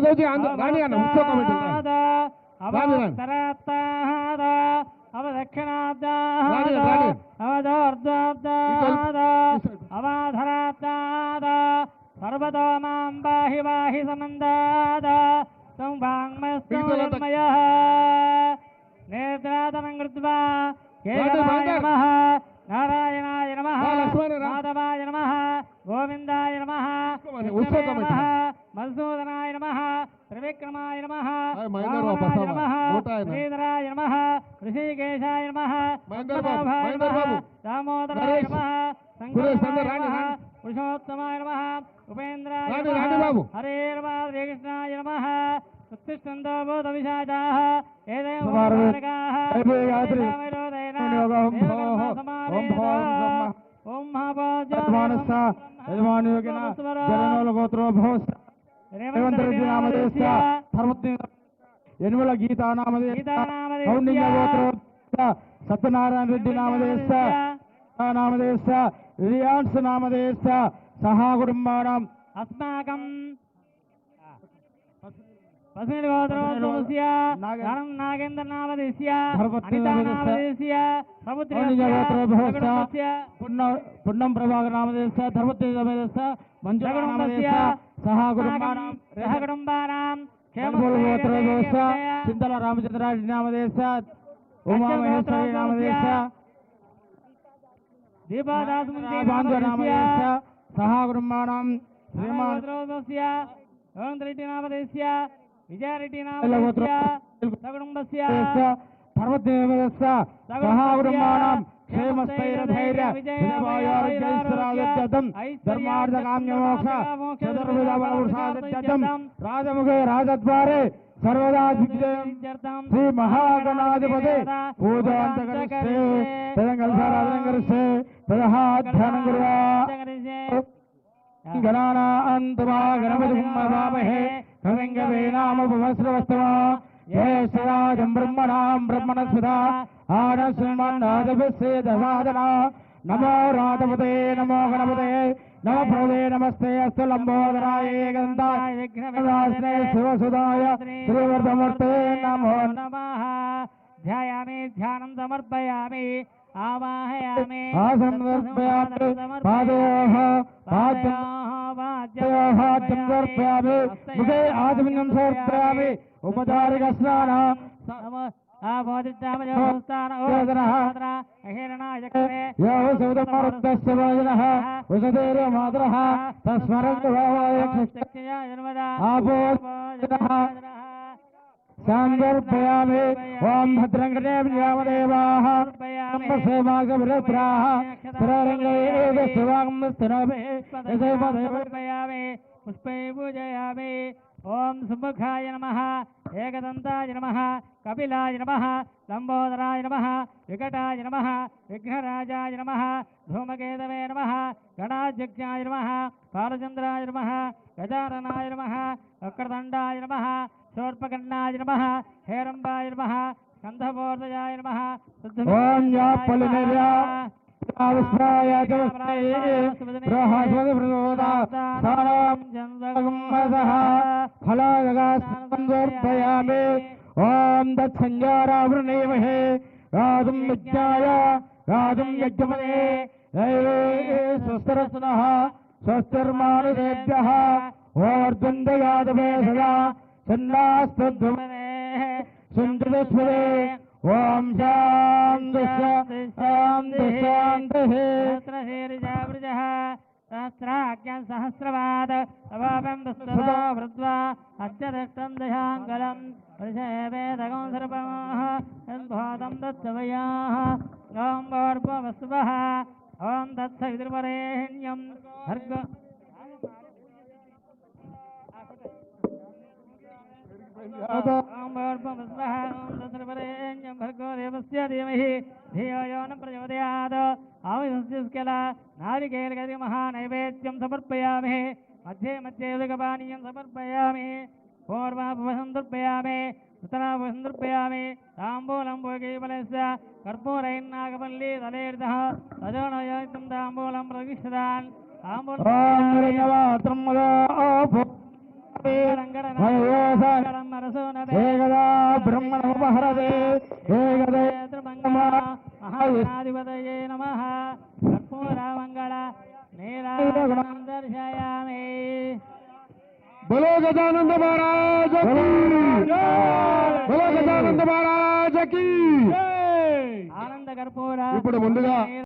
माधव जी गाड़ी आना उत्सव कमेटी सर्वतो मां बाहि बाहि समन्दाद संभाङ्मस्तमयः नेत्रादनं कृत्वा केशवाय नमः नारायणाय नमः माधवाय नमः गोविन्दाय नमः मधुसूदनाय नमः त्रिविक्रमाय नमः श्रीधराय नमः ऋषिकेशाय नमः पद्मनाभाय नमः दामोदराय नमः शङ्कराय नमः पुरुषोत्तमाय नमः उपेन्द्राय नमः हरे कृष्णाय नमः उत्तिष्ठन्तो भूतविशाचाः एदेव यनुमल गीता नामधेय सत्यनारायण रेड्डी नामधेय रियांश नामधेय सह कुटुंबानाम् अस्माकं पस्मिन्गोत्रोस्य नागेन्द्र नामधेय अनिता नामधेय पुण्यम प्रभाकर नामधेय धर्मतेज मंजुला नामधेय सह कुटुंबानां चिंतला रामचंद्रारेड्डी नामधेय उमा महेश्वरी नामधेय दीपादास नामधेय सह कुटुंबानां श्रीमान रेड्डी नामधेय विजय रेड्डी नामधेय सकुटुंबस्य धर्मतेजस्य सह कुटुंबानां क्षेमस्थैर्यधैर्य विजयवायोर्जयस्रागत्यं धर्मार्थकाम्यमोक्ष चतुर्विधबलपुरुषादित्यं राजमुखे राजद्वारे सर्वदा विजयं श्री महागणाधिपते पूजान्तकरिष्ये तदङ्गलसाराधनकरिष्ये तदहाध्यानं कुर्वा गणानान्तमा गणपतिं नमामहे कविङ्गवेनामुपवस्त्रवस्तमा येषराजं ब्रह्मणां ब्रह्मणस्पदा आनश्रीमन्नादभिस्से दशादना नमो राधपते नमो गणपते नमः प्रभुवे नमस्ते अस्तु लंबोदराय गन्धाय विघ्नविनाशिने शिवसुदाय श्रीवर्धमूर्ते नमो नमः ध्यायामि ध्यानं समर्पयामि आवाहयामि समर्पयामि पादयोः पाद्योः समर्पयामि मुखे आचमनं समर्पयामि उपचारिकस्नान संदर्पयामि ओम भद्रंगदेवाः पुष्पे पूजयामि ओम सुमुखाय नमः एकदन्ताय नमः कपिलाय नमः लंबोदराय नमः विकटाय नमः विघ्नराजाय नमः धूमकेतवे नमः गणाध्यक्षाय नमः बालचन्द्राय नमः गजाननाय नमः वक्रतुण्डाय नमः शूर्पकर्णाय नमः हेरम्बाय नमः स्कन्धपूर्वजाय नमः ओम या पलिनेर्या फलागमयामि ओम दत्संजारावृणेमहे राजुं यज्ञाय राजुं यज्ञपदे दैवे स्वस्तिरस्तुनः स्वस्तिर्मानुषेभ्यः ओर्द्वन्द्वयादवे सदा सन्नास्तद्वमने सुन्दरस्मरे ओम शांति शांति शांति सहस्राज्ञ सहस्रवाद अवापं दस्तदा वृद्वा अत्यदष्टं दशाङ्गलं वृषेवेदगं सर्पमः यद्भूतं दत्तवयाः ॐ भोर्भुवस्वः ॐ दत्सवितुर्वरेण्यं भर्गो भर्गो देवस्य धीमहि धियो यो न प्रचोदयात् आविष्यस्केला नारिकेलगति महानैवेद्यं समर्पयामि मध्ये मध्ये उदकपानीयं समर्पयामि पूर्वाभवसं समर्पयामि उत्तराभवसं समर्पयामि ताम्बूलं भोगीफलस्य कर्पूरैर्नागवल्ली तलेर्तः तजोनयोक्तं ताम्बूलं प्रविष्टदान् ताम्बूलं ఏకదా బ్రహ్మణముపహరదే ఏకదే మహాగణాధిపతయే నమః కర్పూరమంగళ నీరాజనం దర్శయామి बोलो गजानंद महाराज की बोलो गजानंद महाराज की ఆనంద కర్పూర ఇప్పుడు ముందుగా